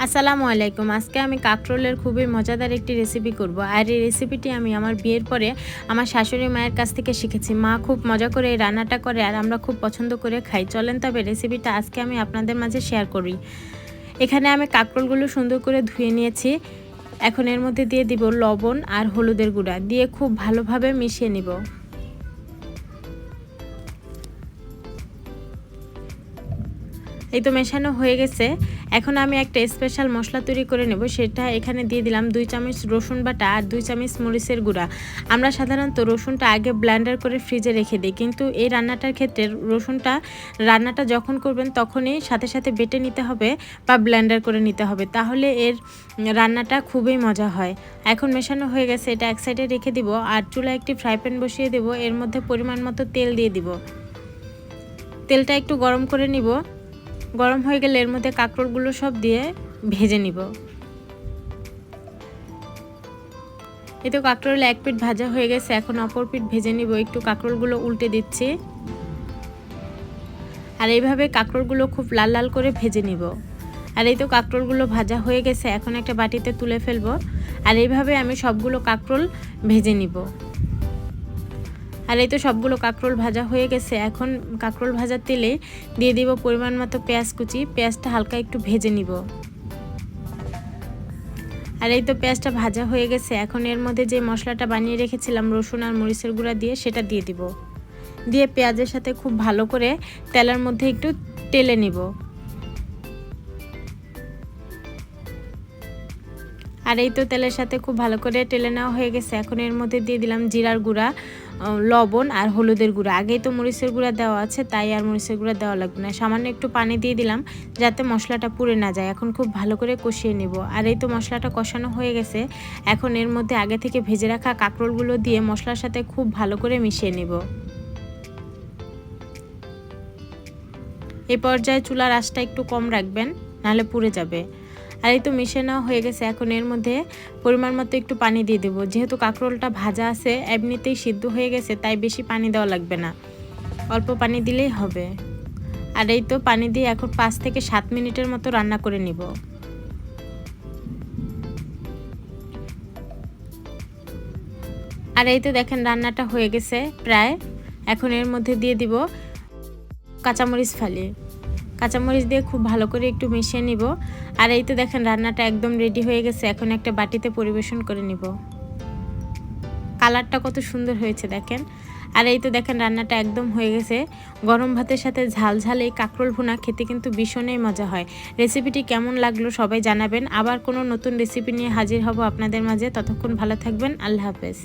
আসসালামু আলাইকুম। আজকে আমি কাঁকরোলের খুবই মজাদার একটি রেসিপি করব। আর এই রেসিপিটি আমি আমার বিয়ের পরে আমার শাশুড়ি মায়ের কাছ থেকে শিখেছি। মা খুব মজা করে এই রান্নাটা করে আর আমরা খুব পছন্দ করে খাই। চলেন তবে রেসিপিটা আজকে আমি আপনাদের মাঝে শেয়ার করি। এখানে আমি কাঁকরোলগুলো সুন্দর করে ধুয়ে নিয়েছি। এখন এর মধ্যে দিয়ে দিব লবণ আর হলুদের গুঁড়া দিয়ে খুব ভালোভাবে মিশিয়ে নিব। এই তো মেশানো হয়ে গেছে। এখন আমি একটা স্পেশাল মশলা তৈরি করে নেব। সেটা এখানে দিয়ে দিলাম 2 চামচ রসুন বাটা আর 2 চামচ মরিচের গুঁড়া। আমরা সাধারণত রসুনটা আগে ব্লেন্ডার করে ফ্রিজে রেখে দিই, কিন্তু এই রান্নাটার ক্ষেত্রে রান্নাটা যখন করবেন তখনই সাথে সাথে বেটে নিতে হবে বা ব্লেন্ডার করে নিতে হবে, তাহলে এর রান্নাটা খুবই মজা হয়। এখন মেশানো হয়ে গেছে, এটা এক সাইডে রেখে দিব। আর চুলায় একটি ফ্রাই প্যান বসিয়ে দেব। এর মধ্যে পরিমাণ মতো তেল দিয়ে দিব। তেলটা একটু গরম করে নিব। গরম হয়ে গেলে এর মধ্যে কাঁকরোলগুলো সব দিয়ে ভেজে নিব। এই তো কাঁকরোল এক পিঠ ভাজা হয়ে গেছে, এখন অপর পিঠ ভেজে নিব। একটু কাঁকরোলগুলো উল্টে দিচ্ছি আর এইভাবে কাঁকরোলগুলো খুব লাল লাল করে ভেজে নিব। আর এই তো কাঁকরোলগুলো ভাজা হয়ে গেছে, এখন একটা বাটিতে তুলে ফেলবো। আর এইভাবে আমি সবগুলো কাঁকরোল ভেজে নিব। আর এই তো সবগুলো কাঁকরোল ভাজা হয়ে গেছে। এখন কাঁকরোল ভাজার তেলে দিয়ে দিব পরিমাণ মতো পেঁয়াজ কুচি। পেঁয়াজটা হালকা একটু ভেজে নিব। আর এই তো পেঁয়াজটা ভাজা হয়ে গেছে, এখন এর মধ্যে যে মশলাটা বানিয়ে রেখেছিলাম রসুন আর মরিচের গুঁড়া দিয়ে, সেটা দিয়ে দিব। দিয়ে পেঁয়াজের সাথে খুব ভালো করে তেলের মধ্যে একটু টেলে নিব। আর এই তো তেলের সাথে খুব ভালো করে টেলে নেওয়া হয়ে গেছে। এখন এর মধ্যে দিয়ে দিলাম জিরার গুঁড়া, লবণ আর হলুদের গুঁড়া। আগেই তো মরিচের গুঁড়া দেওয়া আছে, তাই আর মরিচের গুঁড়া দেওয়া লাগবে না। সামান্য একটু পানি দিয়ে দিলাম যাতে মশলাটা পুড়ে না যায়। এখন খুব ভালো করে কষিয়ে নিব। আর এই তো মশলাটা কষানো হয়ে গেছে, এখন এর মধ্যে আগে থেকে ভেজে রাখা কাঁকরোলগুলো দিয়ে মশলার সাথে খুব ভালো করে মিশিয়ে নিব। এই পর্যায়ে চুলার আঁচটা একটু কম রাখবেন, নাহলে পুড়ে যাবে। আর এই তো মিশিয়ে নেওয়া হয়ে গেছে, এখন এর মধ্যে পরিমাণ মতো একটু পানি দিয়ে দেবো। যেহেতু কাঁকরোলটা ভাজা আছে, এমনিতেই সিদ্ধ হয়ে গেছে, তাই বেশি পানি দেওয়া লাগবে না, অল্প পানি দিলেই হবে। আর এই তো পানি দিয়ে এখন 5 থেকে 7 মিনিটের মতো রান্না করে নিব। আর এই তো দেখেন রান্নাটা হয়ে গেছে প্রায়। এখন এর মধ্যে দিয়ে দিব কাঁচামরিচ ফালি। কাঁচামরিচ দিয়ে খুব ভালো করে একটু মিশিয়ে নিব। আর এই তো দেখেন রান্নাটা একদম রেডি হয়ে গেছে। এখন একটা বাটিতে পরিবেশন করে নিব। কালারটা কত সুন্দর হয়েছে দেখেন। আর এই তো দেখেন রান্নাটা একদম হয়ে গেছে। গরম ভাতের সাথে ঝাল ঝাল এই কাঁকরোল ভুনা খেতে কিন্তু ভীষণই মজা হয়। রেসিপিটি কেমন লাগলো সবাই জানাবেন। আবার কোনো নতুন রেসিপি নিয়ে হাজির হব আপনাদের মাঝে। ততক্ষণ ভালো থাকবেন। আল্লাহ হাফেজ।